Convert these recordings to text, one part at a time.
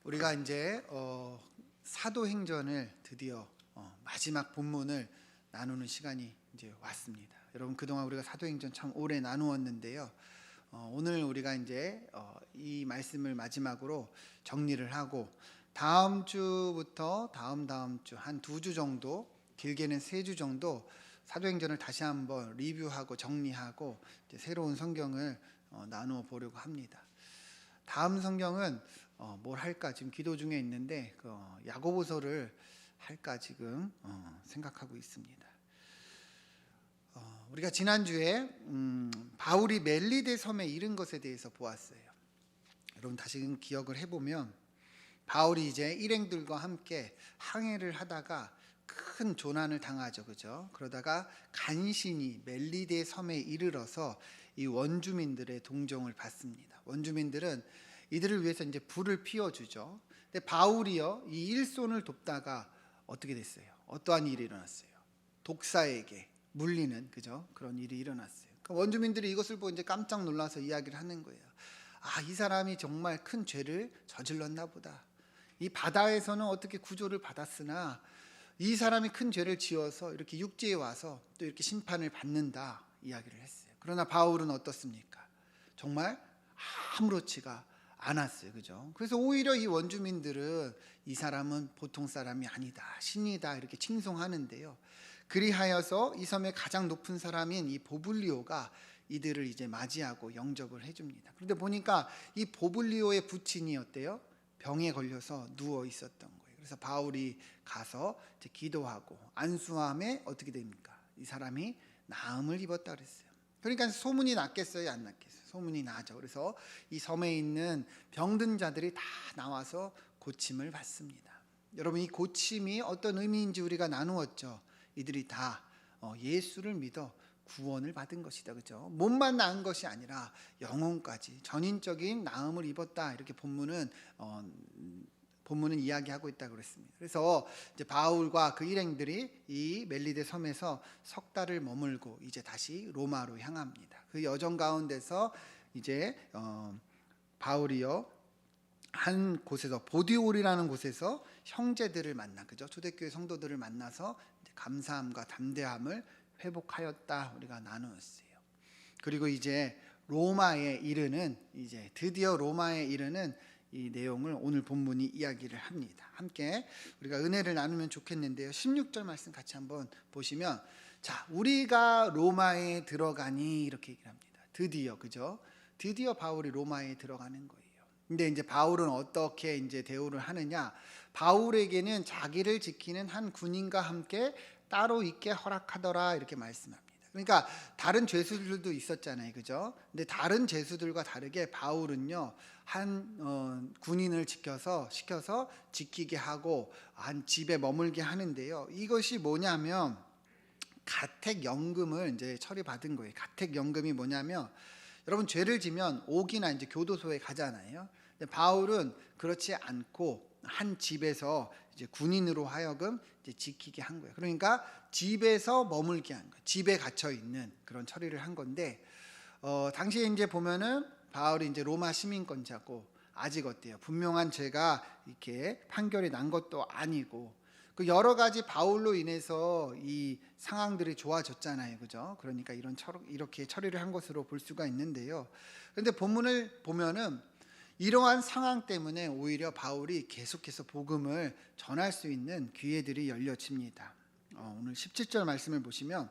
우리가 이제 사도행전을 드디어 마지막 본문을 나누는 시간이 이제 왔습니다. 여러분, 그동안 우리가 사도행전 참 오래 나누었는데요. 오늘 우리가 이제 이 말씀을 마지막으로 정리를 하고 다음 주부터 다음 주 한 2주 정도, 길게는 3주 정도 사도행전을 다시 한번 리뷰하고 정리하고 이제 새로운 성경을 나누어 보려고 합니다. 다음 성경은 뭘 할까 지금 기도 중에 있는데 야고보서를 할까 지금 생각하고 있습니다. 우리가 지난주에 바울이 멜리데 섬에 이른 것에 대해서 보았어요. 여러분 다시 기억을 해보면 바울이 이제 일행들과 함께 항해를 하다가 큰 조난을 당하죠, 그죠? 그러다가 간신히 멜리데 섬에 이르러서 이 원주민들의 동정을 받습니다. 원주민들은 이들을 위해서 이제 불을 피워주죠. 근데 바울이요, 이 일손을 돕다가 어떻게 됐어요? 어떠한 일이 일어났어요? 독사에게 물리는, 그죠? 그런 일이 일어났어요. 그러니까 원주민들이 이것을 보고 이제 깜짝 놀라서 이야기를 하는 거예요. 아, 이 사람이 정말 큰 죄를 저질렀나 보다. 이 바다에서는 어떻게 구조를 받았으나 이 사람이 큰 죄를 지어서 이렇게 육지에 와서 또 이렇게 심판을 받는다 이야기를 했어요. 그러나 바울은 어떻습니까? 정말 아무렇지가 않았어요, 그죠? 그래서 오히려 이 원주민들은 이 사람은 보통 사람이 아니다, 신이다 이렇게 칭송하는데요. 그리하여서 이 섬의 가장 높은 사람인 이 보블리오가 이들을 이제 맞이하고 영접을 해줍니다. 그런데 보니까 이 보블리오의 부친이 어때요? 병에 걸려서 누워 있었던 거예요. 그래서 바울이 가서 이제 기도하고 안수함에 어떻게 됩니까? 이 사람이 나음을 입었다 그랬어요. 그러니까 소문이 났겠어요, 안 났겠어요? 소문이 나죠. 그래서 이 섬에 있는 병든 자들이 다 나와서 고침을 받습니다. 여러분, 이 고침이 어떤 의미인지 우리가 나누었죠. 이들이 다 예수를 믿어 구원을 받은 것이다, 그죠? 몸만 나은 것이 아니라 영혼까지 전인적인 나음을 입었다, 이렇게 본문은 이야기하고 있다고 그랬습니다. 그래서 이제 바울과 그 일행들이 이 멜리데 섬에서 석 달을 머물고 이제 다시 로마로 향합니다. 그 여정 가운데서 이제 바울이요, 한 곳에서 보디올이라는 곳에서 형제들을 만나, 그죠? 초대교회 성도들을 만나서 이제 감사함과 담대함을 회복하였다 우리가 나누었어요. 그리고 이제 로마에 이르는, 이제 드디어 로마에 이르는 이 내용을 오늘 본문이 이야기를 합니다. 함께 우리가 은혜를 나누면 좋겠는데요. 16절 말씀 같이 한번 보시면, 자, 우리가 로마에 들어가니 이렇게 얘기를 합니다. 드디어, 그죠? 드디어 바울이 로마에 들어가는 거예요. 근데 이제 바울은 어떻게 이제 대우를 하느냐? 바울에게는 자기를 지키는 한 군인과 함께 따로 있게 허락하더라 이렇게 말씀합니다. 그러니까 다른 죄수들도 있었잖아요, 그죠? 근데 다른 죄수들과 다르게 바울은요, 한 군인을 시켜서 지키게 하고 한 집에 머물게 하는데요. 이것이 뭐냐면 가택연금을 이제 처리받은 거예요. 가택연금이 뭐냐면, 여러분 죄를 지면 옥이나 이제 교도소에 가잖아요. 근데 바울은 그렇지 않고 한 집에서 이제 군인으로 하여금 이제 지키게 한 거예요. 그러니까 집에서 머물게 한 거예요. 집에 gat혀 있는 그런 처리를 한 건데, 당시에 이제 보면은 바울이 이제 로마 시민권자고 아직 어때요? 분명한 죄가 이렇게 판결이 난 것도 아니고, 그 여러 가지 바울로 인해서 이 상황들이 좋아졌잖아요, 그죠? 그러니까 이렇게 처리를 한 것으로 볼 수가 있는데요. 그런데 본문을 보면은 이러한 상황 때문에 오히려 바울이 계속해서 복음을 전할 수 있는 기회들이 열려집니다. 오늘 17절 말씀을 보시면,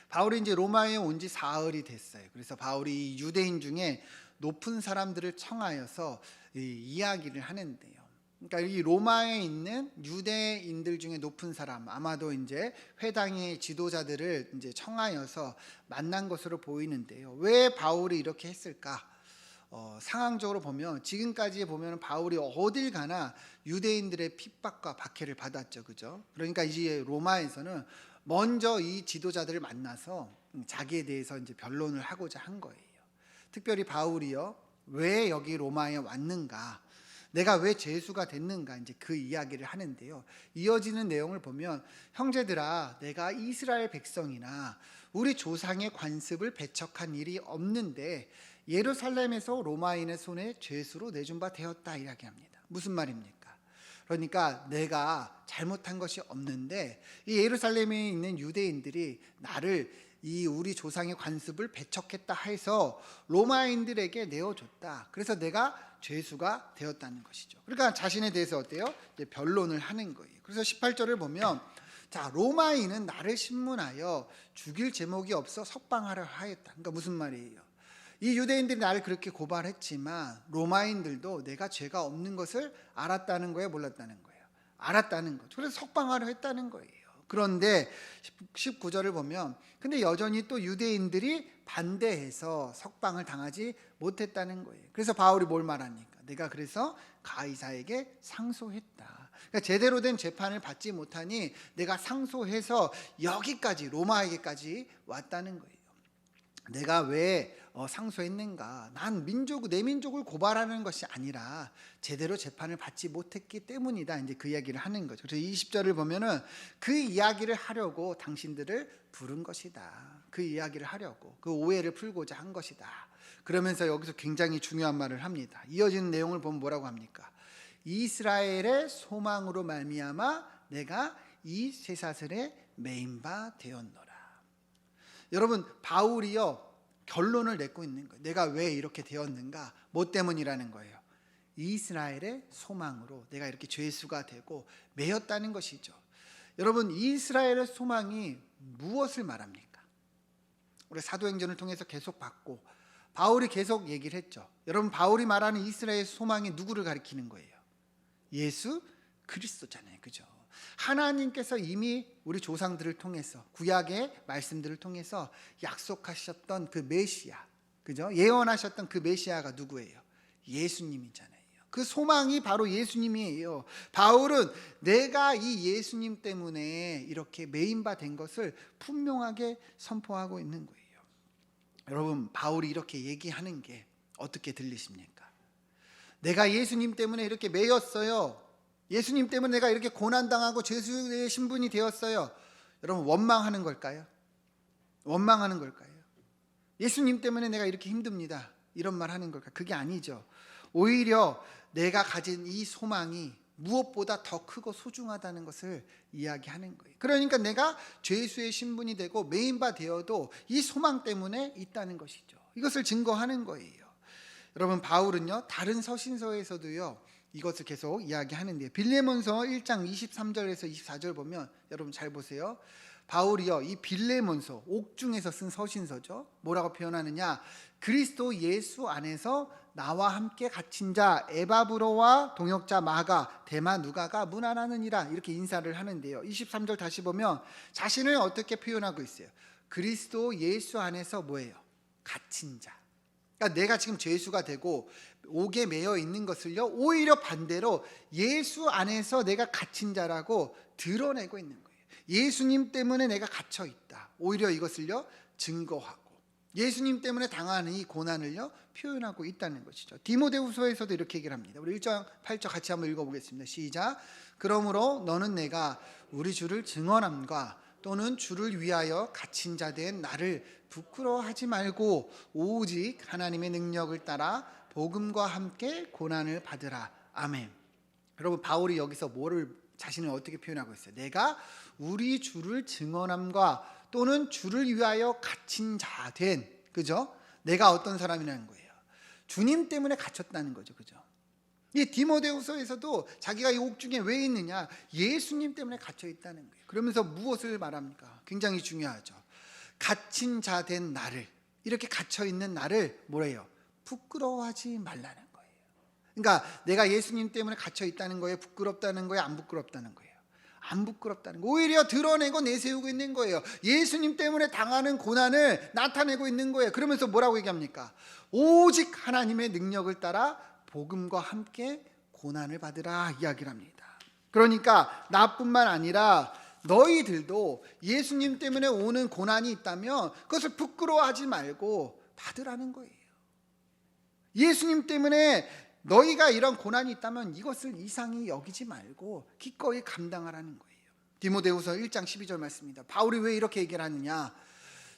바울이 이제 로마에 온 지 사흘이 됐어요. 그래서 바울이 유대인 중에 높은 사람들을 청하여서 이야기를 하는데요. 그러니까 이 로마에 있는 유대인들 중에 높은 사람, 아마도 이제 회당의 지도자들을 이제 청하여서 만난 것으로 보이는데요. 왜 바울이 이렇게 했을까? 상황적으로 보면 지금까지 보면 바울이 어딜 가나 유대인들의 핍박과 박해를 받았죠, 그죠? 그러니까 이제 로마에서는 먼저 이 지도자들을 만나서 자기에 대해서 이제 변론을 하고자 한 거예요. 특별히 바울이요, 왜 여기 로마에 왔는가? 내가 왜 죄수가 됐는가? 이제 그 이야기를 하는데요. 이어지는 내용을 보면, 형제들아, 내가 이스라엘 백성이나 우리 조상의 관습을 배척한 일이 없는데 예루살렘에서 로마인의 손에 죄수로 내준 바 되었다 이야기합니다. 무슨 말입니까? 그러니까 내가 잘못한 것이 없는데 이 예루살렘에 있는 유대인들이 나를 이 우리 조상의 관습을 배척했다 해서 로마인들에게 내어줬다. 그래서 내가 죄수가 되었다는 것이죠. 그러니까 자신에 대해서 어때요? 이제 변론을 하는 거예요. 그래서 18절을 보면 자, 로마인은 나를 신문하여 죽일 제목이 없어 석방하려 하였다. 그러니까 무슨 말이에요? 이 유대인들이 나를 그렇게 고발했지만 로마인들도 내가 죄가 없는 것을 알았다는 거예요, 몰랐다는 거예요? 알았다는 거죠. 그래서 석방하려 했다는 거예요. 그런데 19절을 보면 근데 여전히 또 유대인들이 반대해서 석방을 당하지 못했다는 거예요. 그래서 바울이 뭘 말합니까? 내가 그래서 가이사에게 상소했다. 그러니까 제대로 된 재판을 받지 못하니 내가 상소해서 여기까지 로마에게까지 왔다는 거예요. 내가 왜 상소했는가? 난 내 민족을 고발하는 것이 아니라 제대로 재판을 받지 못했기 때문이다. 이제 그 이야기를 하는 거죠. 그래서 20절을 보면은 그 이야기를 하려고 당신들을 부른 것이다. 그 이야기를 하려고 그 오해를 풀고자 한 것이다. 그러면서 여기서 굉장히 중요한 말을 합니다. 이어지는 내용을 보면 뭐라고 합니까? 이스라엘의 소망으로 말미암아 내가 이 쇠사슬에 매인 바 되었노라. 여러분, 바울이요 결론을 내고 있는 거예요. 내가 왜 이렇게 되었는가? 뭐 때문이라는 거예요? 이스라엘의 소망으로 내가 이렇게 죄수가 되고 매였다는 것이죠. 여러분, 이스라엘의 소망이 무엇을 말합니까? 우리 사도행전을 통해서 계속 봤고 바울이 계속 얘기를 했죠. 여러분, 바울이 말하는 이스라엘의 소망이 누구를 가리키는 거예요? 예수 그리스도잖아요. 그죠? 하나님께서 이미 우리 조상들을 통해서 구약의 말씀들을 통해서 약속하셨던 그 메시아, 그죠? 예언하셨던 그 메시아가 누구예요? 예수님이잖아요. 그 소망이 바로 예수님이에요. 바울은 내가 이 예수님 때문에 이렇게 매인 바 된 것을 분명하게 선포하고 있는 거예요. 여러분, 바울이 이렇게 얘기하는 게 어떻게 들리십니까? 내가 예수님 때문에 이렇게 매였어요. 예수님 때문에 내가 이렇게 고난당하고 죄수의 신분이 되었어요. 여러분, 원망하는 걸까요? 원망하는 걸까요? 예수님 때문에 내가 이렇게 힘듭니다. 이런 말 하는 걸까요? 그게 아니죠. 오히려 내가 가진 이 소망이 무엇보다 더 크고 소중하다는 것을 이야기하는 거예요. 그러니까 내가 죄수의 신분이 되고 매인 바 되어도 이 소망 때문에 있다는 것이죠. 이것을 증거하는 거예요. 여러분, 바울은요 다른 서신서에서도요 이것을 계속 이야기하는데요. 빌레몬서 1장 23절에서 24절 보면 여러분 잘 보세요. 바울이요 이 빌레몬서 옥중에서 쓴 서신서죠. 뭐라고 표현하느냐? 그리스도 예수 안에서 나와 함께 갇힌 자 에바브로와 동역자 마가 데마 누가가 문안하느니라 이렇게 인사를 하는데요. 23절 다시 보면 자신을 어떻게 표현하고 있어요? 그리스도 예수 안에서 뭐예요? 갇힌 자. 그러니까 내가 지금 죄수가 되고 옥에 매여 있는 것을요 오히려 반대로 예수 안에서 내가 갇힌 자라고 드러내고 있는 거예요. 예수님 때문에 내가 갇혀 있다. 오히려 이것을요 증거하고 예수님 때문에 당하는 이 고난을요 표현하고 있다는 것이죠. 디모데후서에서도 이렇게 얘기를 합니다. 우리 1장 8절 같이 한번 읽어보겠습니다. 시작. 그러므로 너는 내가 우리 주를 증언함과 또는 주를 위하여 갇힌 자 된 나를 부끄러워하지 말고 오직 하나님의 능력을 따라 복음과 함께 고난을 받으라. 아멘. 여러분, 바울이 여기서 자신을 어떻게 표현하고 있어요? 내가 우리 주를 증언함과 또는 주를 위하여 갇힌 자 된, 그죠? 내가 어떤 사람이라는 거예요? 주님 때문에 갇혔다는 거죠. 그죠? 이 디모데후서에서도 자기가 이 옥중에 왜 있느냐? 예수님 때문에 갇혀 있다는 거예요. 그러면서 무엇을 말합니까? 굉장히 중요하죠. 갇힌 자 된 나를, 이렇게 갇혀 있는 나를 뭐래요? 부끄러워하지 말라는 거예요. 그러니까 내가 예수님 때문에 갇혀 있다는 거예요? 부끄럽다는 거예요? 안 부끄럽다는 거예요? 안 부끄럽다는 거예요. 오히려 드러내고 내세우고 있는 거예요. 예수님 때문에 당하는 고난을 나타내고 있는 거예요. 그러면서 뭐라고 얘기합니까? 오직 하나님의 능력을 따라 복음과 함께 고난을 받으라 이야기를 합니다. 그러니까 나뿐만 아니라 너희들도 예수님 때문에 오는 고난이 있다면 그것을 부끄러워하지 말고 받으라는 거예요. 예수님 때문에 너희가 이런 고난이 있다면 이것을 이상히 여기지 말고 기꺼이 감당하라는 거예요. 디모데후서 1장 12절 말씀입니다. 바울이 왜 이렇게 얘기를 하느냐?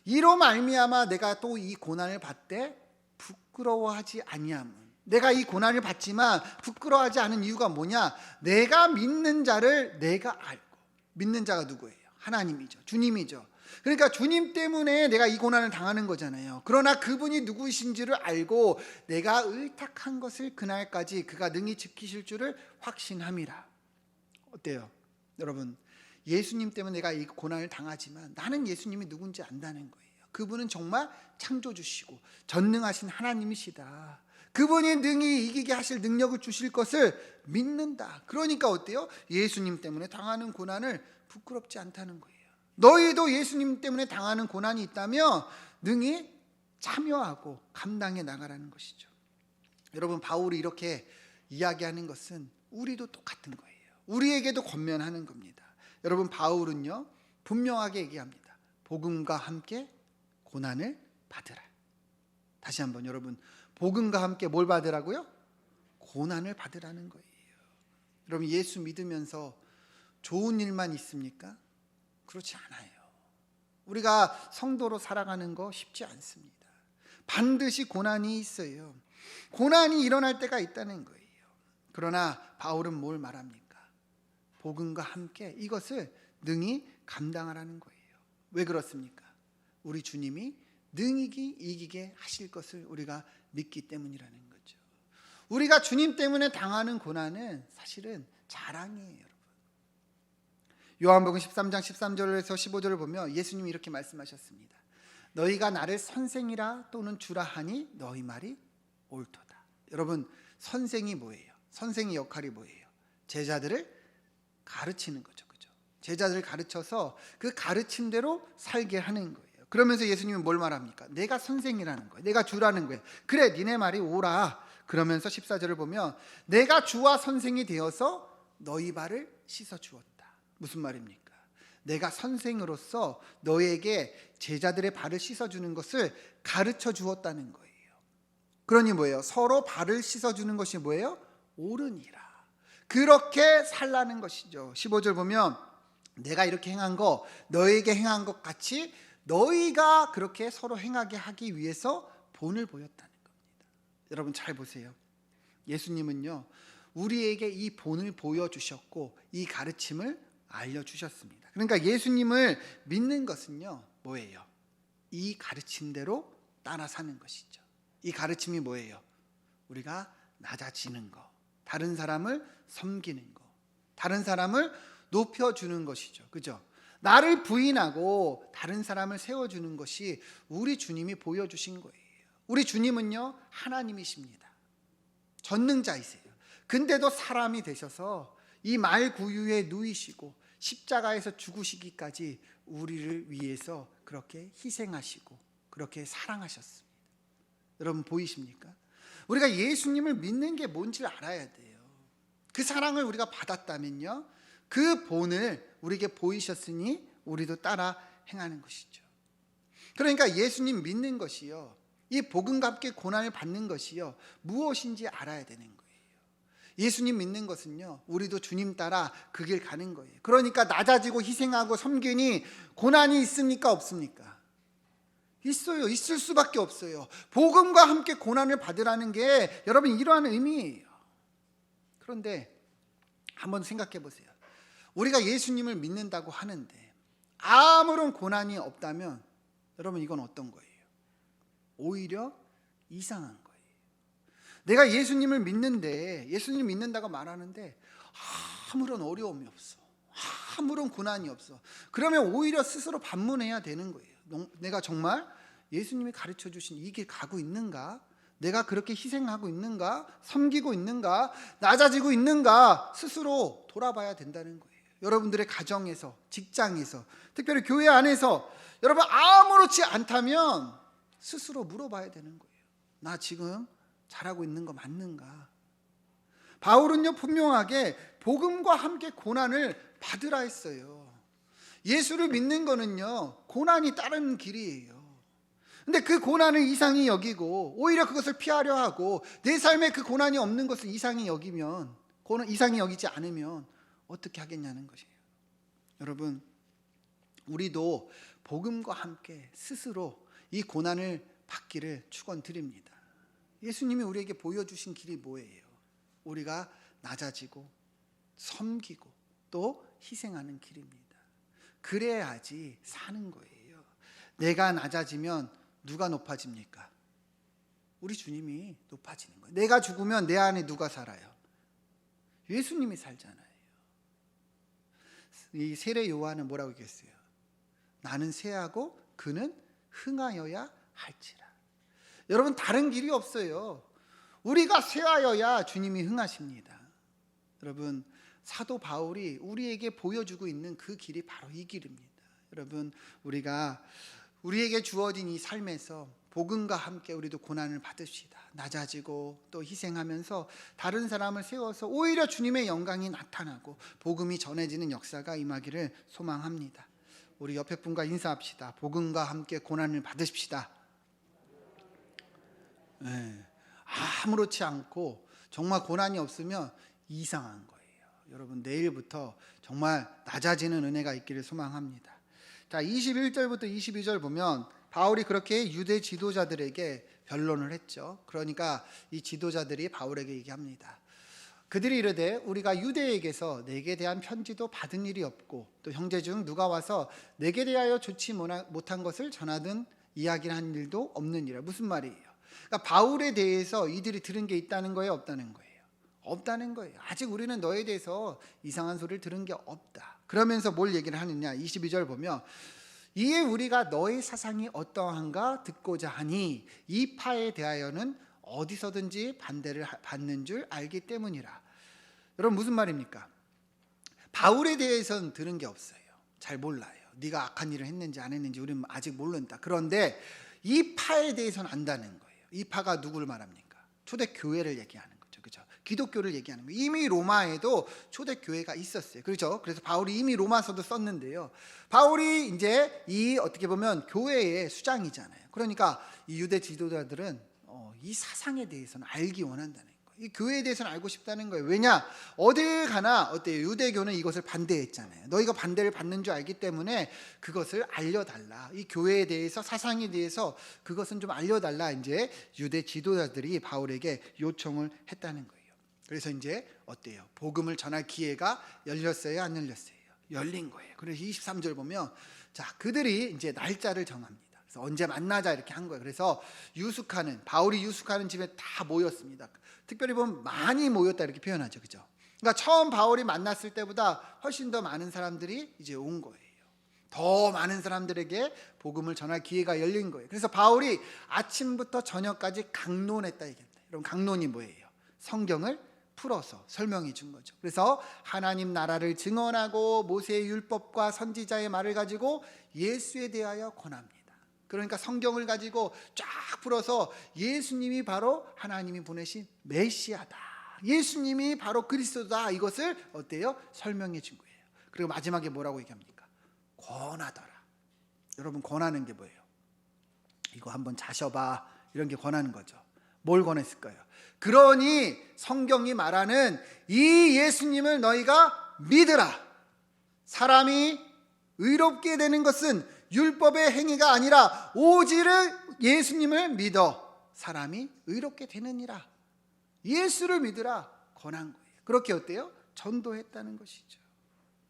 이로 말미암아 내가 또 이 고난을 받되 부끄러워하지 아니함은 내가 이 고난을 받지만 부끄러워하지 않은 이유가 뭐냐? 내가 믿는 자를 내가 알고. 믿는 자가 누구예요? 하나님이죠. 주님이죠. 그러니까 주님 때문에 내가 이 고난을 당하는 거잖아요. 그러나 그분이 누구이신지를 알고 내가 의탁한 것을 그날까지 그가 능히 지키실 줄을 확신함이라. 어때요? 여러분, 예수님 때문에 내가 이 고난을 당하지만 나는 예수님이 누군지 안다는 거예요. 그분은 정말 창조주시고 전능하신 하나님이시다. 그분이 능히 이기게 하실 능력을 주실 것을 믿는다. 그러니까 어때요? 예수님 때문에 당하는 고난을 부끄럽지 않다는 거예요. 너희도 예수님 때문에 당하는 고난이 있다면 능히 참여하고 감당해 나가라는 것이죠. 여러분, 바울이 이렇게 이야기하는 것은 우리도 똑같은 거예요. 우리에게도 권면하는 겁니다. 여러분, 바울은요 분명하게 얘기합니다. 복음과 함께 고난을 받으라. 다시 한번, 여러분, 복음과 함께 뭘 받으라고요? 고난을 받으라는 거예요. 여러분, 예수 믿으면서 좋은 일만 있습니까? 그렇지 않아요. 우리가 성도로 살아가는 거 쉽지 않습니다. 반드시 고난이 있어요. 고난이 일어날 때가 있다는 거예요. 그러나 바울은 뭘 말합니까? 복음과 함께 이것을 능히 감당하라는 거예요. 왜 그렇습니까? 우리 주님이 능히 이기게 하실 것을 우리가 믿기 때문이라는 거죠. 우리가 주님 때문에 당하는 고난은 사실은 자랑이에요, 여러분. 요한복음 13장 13절에서 15절을 보면 예수님이 이렇게 말씀하셨습니다. 너희가 나를 선생이라 또는 주라 하니 너희 말이 옳도다. 여러분, 선생이 뭐예요? 선생의 역할이 뭐예요? 제자들을 가르치는 거죠. 그죠? 제자들을 가르쳐서 그 가르침대로 살게 하는 거예요. 그러면서 예수님은 뭘 말합니까? 내가 선생이라는 거예요. 내가 주라는 거예요. 그래, 니네 말이 옳아. 그러면서 14절을 보면 내가 주와 선생이 되어서 너희 발을 씻어 주었다. 무슨 말입니까? 내가 선생으로서 너에게 제자들의 발을 씻어주는 것을 가르쳐 주었다는 거예요. 그러니 뭐예요? 서로 발을 씻어주는 것이 뭐예요? 옳으니라. 그렇게 살라는 것이죠. 15절 보면 내가 이렇게 행한 거 너에게 행한 것 같이 너희가 그렇게 서로 행하게 하기 위해서 본을 보였다는 겁니다. 여러분, 잘 보세요. 예수님은요 우리에게 이 본을 보여주셨고 이 가르침을 알려주셨습니다. 그러니까 예수님을 믿는 것은요 뭐예요? 이 가르침대로 따라 사는 것이죠. 이 가르침이 뭐예요? 우리가 낮아지는 거, 다른 사람을 섬기는 거, 다른 사람을 높여주는 것이죠. 그죠? 나를 부인하고 다른 사람을 세워주는 것이 우리 주님이 보여주신 거예요. 우리 주님은요 하나님이십니다. 전능자이세요. 근데도 사람이 되셔서 이 말구유에 누이시고 십자가에서 죽으시기까지 우리를 위해서 그렇게 희생하시고 그렇게 사랑하셨습니다. 여러분, 보이십니까? 우리가 예수님을 믿는 게 뭔지를 알아야 돼요. 그 사랑을 우리가 받았다면요 그 본을 우리에게 보이셨으니 우리도 따라 행하는 것이죠. 그러니까 예수님 믿는 것이요 이 복음과 함께 고난을 받는 것이요 무엇인지 알아야 되는 거예요. 예수님 믿는 것은요 우리도 주님 따라 그 길 가는 거예요. 그러니까 낮아지고 희생하고 섬기니 고난이 있습니까? 없습니까? 있어요. 있을 수밖에 없어요. 복음과 함께 고난을 받으라는 게 여러분 이러한 의미예요. 그런데 한번 생각해 보세요. 우리가 예수님을 믿는다고 하는데 아무런 고난이 없다면 여러분 이건 어떤 거예요? 오히려 이상한 거예요. 내가 예수님을 믿는데 예수님 믿는다고 말하는데 아무런 어려움이 없어. 아무런 고난이 없어. 그러면 오히려 스스로 반문해야 되는 거예요. 내가 정말 예수님이 가르쳐 주신 이 길 가고 있는가? 내가 그렇게 희생하고 있는가? 섬기고 있는가? 낮아지고 있는가? 스스로 돌아봐야 된다는 거예요. 여러분들의 가정에서, 직장에서, 특별히 교회 안에서 여러분 아무렇지 않다면 스스로 물어봐야 되는 거예요. 나 지금 잘하고 있는 거 맞는가? 바울은요 분명하게 복음과 함께 고난을 받으라 했어요. 예수를 믿는 거는요 고난이 따르는 길이에요. 근데 그 고난을 이상히 여기고 오히려 그것을 피하려 하고 내 삶에 그 고난이 없는 것을 이상히 여기지 않으면 어떻게 하겠냐는 것이에요. 여러분, 우리도 복음과 함께 스스로 이 고난을 받기를 축원드립니다. 예수님이 우리에게 보여주신 길이 뭐예요? 우리가 낮아지고 섬기고 또 희생하는 길입니다. 그래야지 사는 거예요. 내가 낮아지면 누가 높아집니까? 우리 주님이 높아지는 거예요. 내가 죽으면 내 안에 누가 살아요? 예수님이 살잖아요. 이 세례 요한은 뭐라고 얘기했어요? 나는 쇠하고 그는 흥하여야 할지라. 여러분, 다른 길이 없어요. 우리가 쇠하여야 주님이 흥하십니다. 여러분, 사도 바울이 우리에게 보여주고 있는 그 길이 바로 이 길입니다. 여러분, 우리에게 주어진 이 삶에서 복음과 함께 우리도 고난을 받읍시다. 낮아지고 또 희생하면서 다른 사람을 세워서 오히려 주님의 영광이 나타나고 복음이 전해지는 역사가 임하기를 소망합니다. 우리 옆에 분과 인사합시다. 복음과 함께 고난을 받으십시다. 네. 아무렇지 않고 정말 고난이 없으면 이상한 거예요. 여러분, 내일부터 정말 낮아지는 은혜가 있기를 소망합니다. 자, 21절부터 22절 보면 바울이 그렇게 유대 지도자들에게 변론을 했죠. 그러니까 이 지도자들이 바울에게 얘기합니다. 그들이 이르되 우리가 유대에게서 내게 대한 편지도 받은 일이 없고 또 형제 중 누가 와서 내게 대하여 좋지 못한 것을 전하든 이야기를 한 일도 없느니라. 무슨 말이에요? 그러니까 바울에 대해서 이들이 들은 게 있다는 거예요, 없다는 거예요? 없다는 거예요. 아직 우리는 너에 대해서 이상한 소리를 들은 게 없다. 그러면서 뭘 얘기를 하느냐? 22절 보면 이에 우리가 너의 사상이 어떠한가 듣고자 하니 이 파에 대하여는 어디서든지 반대를 받는 줄 알기 때문이라. 여러분, 무슨 말입니까? 바울에 대해서는 들은 게 없어요. 잘 몰라요. 네가 악한 일을 했는지 안 했는지 우리는 아직 모른다. 그런데 이 파에 대해서는 안다는 거예요. 이 파가 누구를 말합니까? 초대교회를 얘기하는 거죠. 그렇죠? 기독교를 얘기하는 거예요. 이미 로마에도 초대교회가 있었어요. 그렇죠? 그래서 바울이 이미 로마서도 썼는데요. 바울이 이제 이 어떻게 보면 교회의 수장이잖아요. 그러니까 이 유대 지도자들은 이 사상에 대해서는 알기 원한다는 거예요. 이 교회에 대해서는 알고 싶다는 거예요. 왜냐? 어딜 가나 어때요? 유대교는 이것을 반대했잖아요. 너희가 반대를 받는 줄 알기 때문에 그것을 알려달라. 이 교회에 대해서, 사상에 대해서 그것은 좀 알려달라. 이제 유대 지도자들이 바울에게 요청을 했다는 거예요. 그래서 이제 어때요? 복음을 전할 기회가 열렸어요, 안 열렸어요? 열린 거예요. 그래서 23절 보면 자, 그들이 이제 날짜를 정합니다. 그래서 언제 만나자 이렇게 한 거예요. 그래서 바울이 유숙하는 집에 다 모였습니다. 특별히 보면 많이 모였다 이렇게 표현하죠. 그죠? 그러니까 처음 바울이 만났을 때보다 훨씬 더 많은 사람들이 이제 온 거예요. 더 많은 사람들에게 복음을 전할 기회가 열린 거예요. 그래서 바울이 아침부터 저녁까지 강론했다 얘기합니다. 여러분, 강론이 뭐예요? 성경을 풀어서 설명해 준 거죠. 그래서 하나님 나라를 증언하고 모세의 율법과 선지자의 말을 가지고 예수에 대하여 권합니다. 그러니까 성경을 가지고 쫙 풀어서 예수님이 바로 하나님이 보내신 메시아다, 예수님이 바로 그리스도다, 이것을 어때요? 설명해 준 거예요. 그리고 마지막에 뭐라고 얘기합니까? 권하더라. 여러분, 권하는 게 뭐예요? 이거 한번 자셔봐, 이런 게 권하는 거죠. 뭘 권했을까요? 그러니 성경이 말하는 이 예수님을 너희가 믿으라. 사람이 의롭게 되는 것은 율법의 행위가 아니라 오직 예수님을 믿어 사람이 의롭게 되느니라. 예수를 믿으라 권한 거예요. 그렇게 어때요? 전도했다는 것이죠.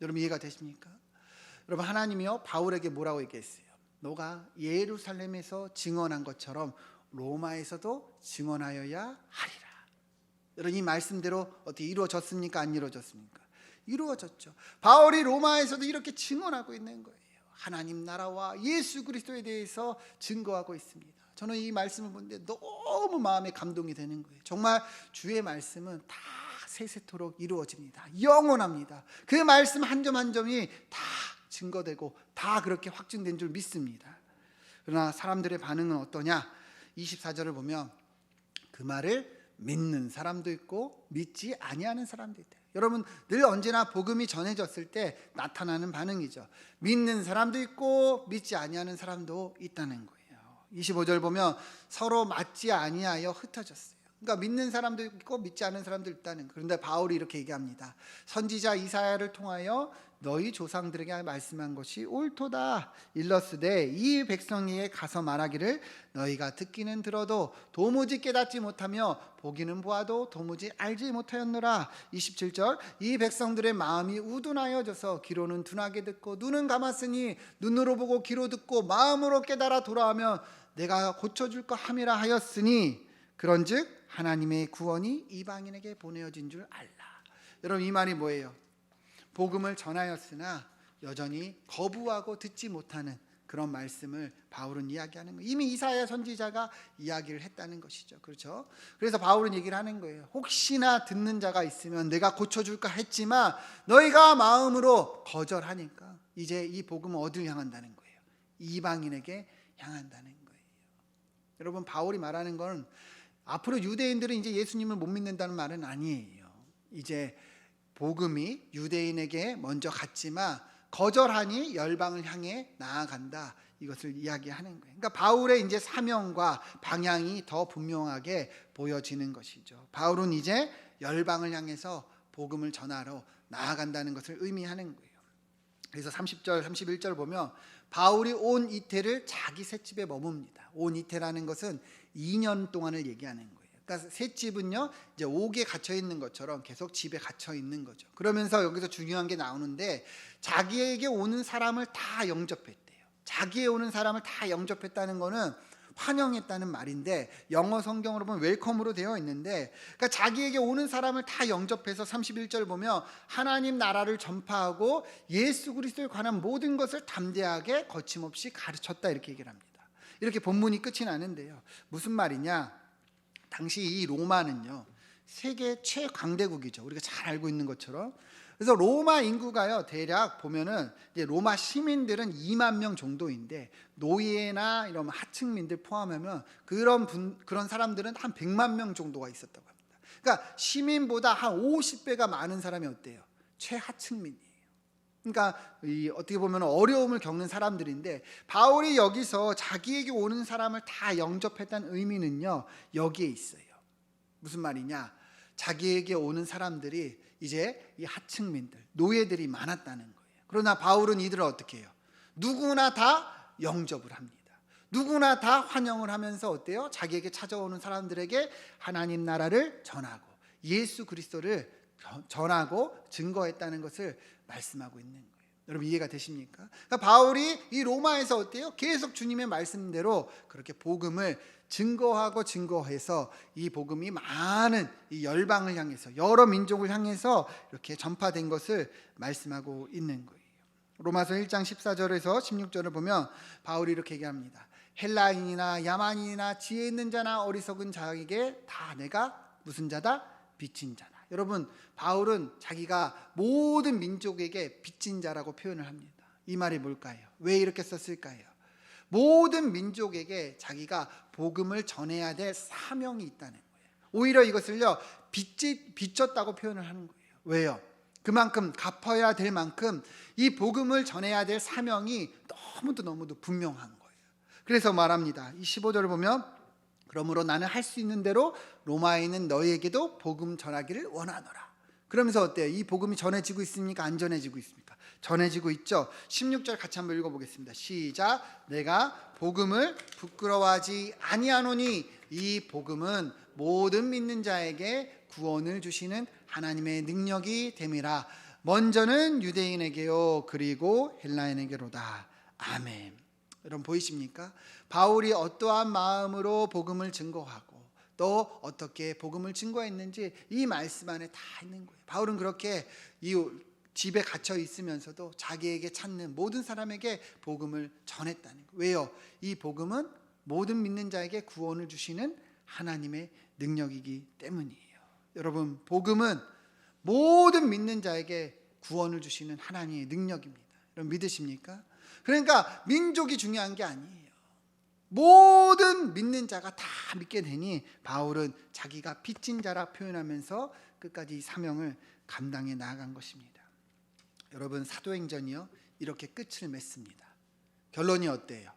여러분, 이해가 되십니까? 여러분, 하나님이요 바울에게 뭐라고 얘기했어요? 너가 예루살렘에서 증언한 것처럼 로마에서도 증언하여야 하리라. 여러분, 이 말씀대로 어떻게 이루어졌습니까? 안 이루어졌습니까? 이루어졌죠. 바울이 로마에서도 이렇게 증언하고 있는 거예요. 하나님 나라와 예수 그리스도에 대해서 증거하고 있습니다. 저는 이 말씀을 보는데 너무 마음에 감동이 되는 거예요. 정말 주의 말씀은 다 세세토록 이루어집니다. 영원합니다. 그 말씀 한 점 한 점이 다 증거되고 다 그렇게 확증된 줄 믿습니다. 그러나 사람들의 반응은 어떠냐? 24절을 보면 그 말을 믿는 사람도 있고 믿지 아니하는 사람도 있다. 여러분, 늘 언제나 복음이 전해졌을 때 나타나는 반응이죠. 믿는 사람도 있고 믿지 아니하는 사람도 있다는 거예요. 25절 보면 서로 맞지 아니하여 흩어졌어요. 그러니까 믿는 사람도 있고 믿지 않는 사람도 있다는 거. 그런데 바울이 이렇게 얘기합니다. 선지자 이사야를 통하여 너희 조상들에게 말씀한 것이 옳도다. 일러스되 이 백성에게 가서 말하기를 너희가 듣기는 들어도 도무지 깨닫지 못하며 보기는 보아도 도무지 알지 못하였노라. 27절 이 백성들의 마음이 우둔하여져서 귀로는 둔하게 듣고 눈은 감았으니 눈으로 보고 귀로 듣고 마음으로 깨달아 돌아오면 내가 고쳐줄까 함이라 하였으니 그런즉 하나님의 구원이 이방인에게 보내어진 줄 알라. 여러분 이 말이 뭐예요? 복음을 전하였으나 여전히 거부하고 듣지 못하는 그런 말씀을 바울은 이야기하는 거예요. 이미 이사야 선지자가 이야기를 했다는 것이죠. 그렇죠? 그래서 바울은 얘기를 하는 거예요. 혹시나 듣는 자가 있으면 내가 고쳐줄까 했지만 너희가 마음으로 거절하니까 이제 이 복음은 어디를 향한다는 거예요? 이방인에게 향한다는 거예요. 여러분 바울이 말하는 건 앞으로 유대인들은 이제 예수님을 못 믿는다는 말은 아니에요. 이제 복음이 유대인에게 먼저 갔지만 거절하니 열방을 향해 나아간다. 이것을 이야기하는 거예요. 그러니까 바울의 이제 사명과 방향이 더 분명하게 보여지는 것이죠. 바울은 이제 열방을 향해서 복음을 전하러 나아간다는 것을 의미하는 거예요. 그래서 30절, 31절 보면 바울이 온 이태를 자기 셋집에 머뭅니다. 온 이태라는 것은 2년 동안을 얘기하는 거예요. 그러니까 셋집은요 이제 옥에 갇혀 있는 것처럼 계속 집에 갇혀 있는 거죠. 그러면서 여기서 중요한 게 나오는데 자기에게 오는 사람을 다 영접했대요. 자기에 오는 사람을 다 영접했다는 거는 환영했다는 말인데 영어 성경으로 보면 웰컴으로 되어 있는데 그러니까 자기에게 오는 사람을 다 영접해서 31절 보면 하나님 나라를 전파하고 예수 그리스도에 관한 모든 것을 담대하게 거침없이 가르쳤다 이렇게 얘기를 합니다. 이렇게 본문이 끝이 나는데요. 무슨 말이냐? 당시 이 로마는요 세계 최강대국이죠. 우리가 잘 알고 있는 것처럼. 그래서 로마 인구가요 대략 보면은 이제 로마 시민들은 2만 명 정도인데 노예나 이런 하층민들 포함하면 그런 사람들은 한 100만 명 정도가 있었다고 합니다. 그러니까 시민보다 한 50배가 많은 사람이 어때요? 최하층민이에요. 그러니까 어떻게 보면 어려움을 겪는 사람들인데 바울이 여기서 자기에게 오는 사람을 다 영접했다는 의미는요 여기에 있어요. 무슨 말이냐? 자기에게 오는 사람들이 이제 이 하층민들, 노예들이 많았다는 거예요. 그러나 바울은 이들을 어떻게 해요? 누구나 다 영접을 합니다. 누구나 다 환영을 하면서 어때요? 자기에게 찾아오는 사람들에게 하나님 나라를 전하고 예수 그리스도를 전하고 증거했다는 것을 말씀하고 있는 거예요. 여러분 이해가 되십니까? 그러니까 바울이 이 로마에서 어때요? 계속 주님의 말씀대로 그렇게 복음을 증거해서 이 복음이 많은 이 열방을 향해서 여러 민족을 향해서 이렇게 전파된 것을 말씀하고 있는 거예요. 로마서 1장 14절에서 16절을 보면 바울이 이렇게 얘기합니다. 헬라인이나 야만인이나 지혜 있는 자나 어리석은 자에게 다 내가 무슨 자다? 빚진 자다. 여러분 바울은 자기가 모든 민족에게 빚진 자라고 표현을 합니다. 이 말이 뭘까요? 왜 이렇게 썼을까요? 모든 민족에게 자기가 복음을 전해야 될 사명이 있다는 거예요. 오히려 이것을요 빚졌다고 표현을 하는 거예요. 왜요? 그만큼 갚아야 될 만큼 이 복음을 전해야 될 사명이 너무도 분명한 거예요. 그래서 말합니다. 이 15절을 보면 그러므로 나는 할 수 있는 대로 로마에 있는 너희에게도 복음 전하기를 원하노라. 그러면서 어때요? 이 복음이 전해지고 있습니까? 안 전해지고 있습니까? 전해지고 있죠. 16절 같이 한번 읽어보겠습니다. 시작. 내가 복음을 부끄러워하지 아니하노니 이 복음은 모든 믿는 자에게 구원을 주시는 하나님의 능력이 됨이라. 먼저는 유대인에게요 그리고 헬라인에게로다. 아멘. 여러분 보이십니까? 바울이 어떠한 마음으로 복음을 증거하고 또 어떻게 복음을 증거했는지 이 말씀 안에 다 있는 거예요. 바울은 그렇게 이 집에 갇혀 있으면서도 자기에게 찾는 모든 사람에게 복음을 전했다는 거예요. 왜요? 이 복음은 모든 믿는 자에게 구원을 주시는 하나님의 능력이기 때문이에요. 여러분 복음은 모든 믿는 자에게 구원을 주시는 하나님의 능력입니다. 여러분 믿으십니까? 그러니까 민족이 중요한 게 아니에요. 모든 믿는 자가 다 믿게 되니 바울은 자기가 빚진 자라 표현하면서 끝까지 이 사명을 감당해 나아간 것입니다. 여러분 사도행전이요 이렇게 끝을 맺습니다. 결론이 어때요?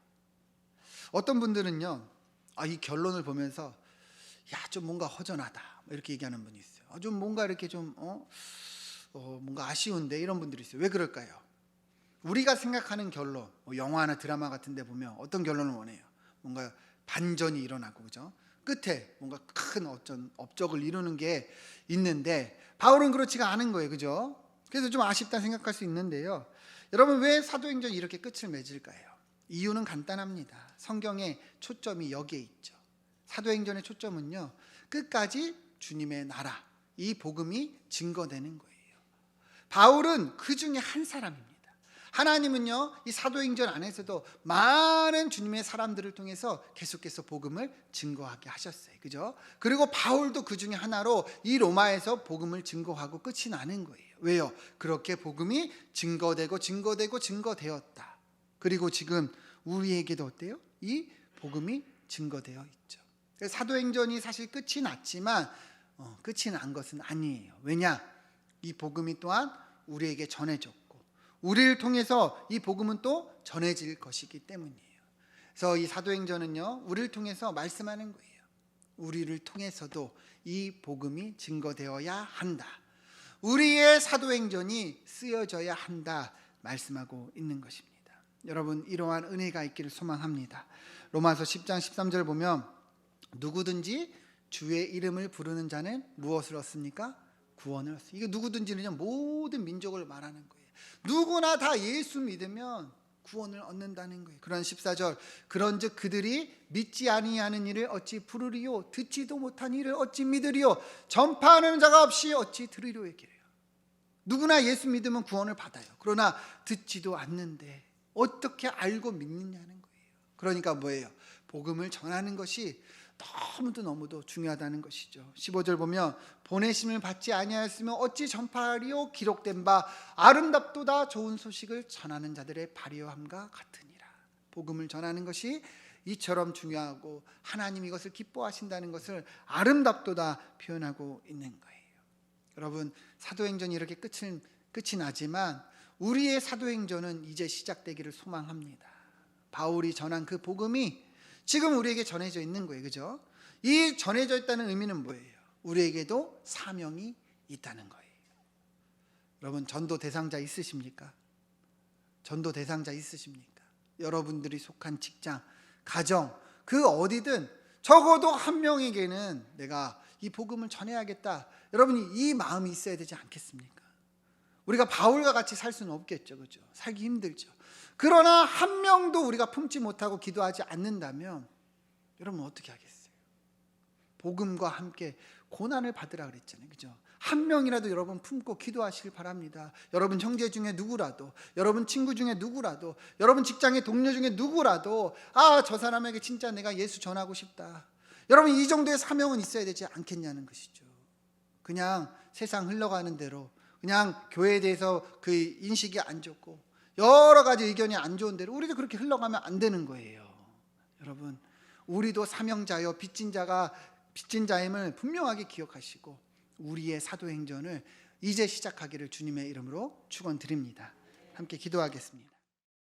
어떤 분들은요 이 결론을 보면서 야, 좀 뭔가 허전하다 뭐 이렇게 얘기하는 분이 있어요. 좀 뭔가 이렇게 좀 뭔가 아쉬운데, 이런 분들이 있어요. 왜 그럴까요? 우리가 생각하는 결론, 영화나 드라마 같은 데 보면 어떤 결론을 원해요? 뭔가 반전이 일어나고, 그죠? 끝에 뭔가 큰 어떤 업적을 이루는 게 있는데, 바울은 그렇지가 않은 거예요, 그죠? 그래서 좀 아쉽다 생각할 수 있는데요. 여러분, 왜 사도행전이 이렇게 끝을 맺을까요? 이유는 간단합니다. 성경의 초점이 여기에 있죠. 사도행전의 초점은요, 끝까지 주님의 나라, 이 복음이 증거되는 거예요. 바울은 그 중에 한 사람입니다. 하나님은요, 이 사도행전 안에서도 많은 주님의 사람들을 통해서 계속해서 복음을 증거하게 하셨어요. 그죠? 그리고 바울도 그 중에 하나로 이 로마에서 복음을 증거하고 끝이 나는 거예요. 왜요? 그렇게 복음이 증거되었다. 그리고 지금 우리에게도 어때요? 이 복음이 증거되어 있죠. 사도행전이 사실 끝이 났지만 끝이 난 것은 아니에요. 왜냐? 이 복음이 또한 우리에게 전해졌고, 우리를 통해서 이 복음은 또 전해질 것이기 때문이에요. 그래서 이 사도행전은요, 우리를 통해서 말씀하는 거예요. 우리를 통해서도 이 복음이 증거되어야 한다. 우리의 사도행전이 쓰여져야 한다 말씀하고 있는 것입니다. 여러분, 이러한 은혜가 있기를 소망합니다. 로마서 10장 13절 보면, 누구든지 주의 이름을 부르는 자는 무엇을 얻습니까? 구원을 얻습니다. 이게 누구든지는요, 모든 민족을 말하는 거예요. 누구나 다 예수 믿으면 구원을 얻는다는 거예요. 그런 14절, 그런즉 그들이 믿지 아니하는 이를 어찌 부르리요? 듣지도 못한 이를 어찌 믿으리요? 전파하는 자가 없이 어찌 들으리요? 얘기해요. 누구나 예수 믿으면 구원을 받아요. 그러나 듣지도 않는데 어떻게 알고 믿느냐는 거예요. 그러니까 뭐예요? 복음을 전하는 것이 너무도 중요하다는 것이죠. 15절 보면, 보내심을 받지 아니하였으면 어찌 전파하리요? 기록된 바 아름답도다 좋은 소식을 전하는 자들의 발효함과 같으니라. 복음을 전하는 것이 이처럼 중요하고 하나님이 이것을 기뻐하신다는 것을 아름답도다 표현하고 있는 거예요. 여러분, 사도행전이 이렇게 끝이 나지만 우리의 사도행전은 이제 시작되기를 소망합니다. 바울이 전한 그 복음이 지금 우리에게 전해져 있는 거예요. 그죠? 이 전해져 있다는 의미는 뭐예요? 우리에게도 사명이 있다는 거예요. 여러분, 전도 대상자 있으십니까? 전도 대상자 있으십니까? 여러분들이 속한 직장, 가정, 그 어디든 적어도 한 명에게는 내가 이 복음을 전해야겠다. 여러분이 이 마음이 있어야 되지 않겠습니까? 우리가 바울과 같이 살 수는 없겠죠. 그죠? 살기 힘들죠. 그러나 한 명도 우리가 품지 못하고 기도하지 않는다면 여러분 어떻게 하겠어요? 복음과 함께 고난을 받으라 그랬잖아요. 그죠? 한 명이라도 여러분 품고 기도하시길 바랍니다. 여러분 형제 중에 누구라도, 여러분 친구 중에 누구라도, 여러분 직장의 동료 중에 누구라도, 저 사람에게 진짜 내가 예수 전하고 싶다. 여러분, 이 정도의 사명은 있어야 되지 않겠냐는 것이죠. 그냥 세상 흘러가는 대로, 그냥 교회에 대해서 그 인식이 안 좋고 여러 가지 의견이 안 좋은 대로 우리도 그렇게 흘러가면 안 되는 거예요. 여러분, 우리도 사명자여 빚진 자임을 분명하게 기억하시고 우리의 사도행전을 이제 시작하기를 주님의 이름으로 축원드립니다. 함께 기도하겠습니다.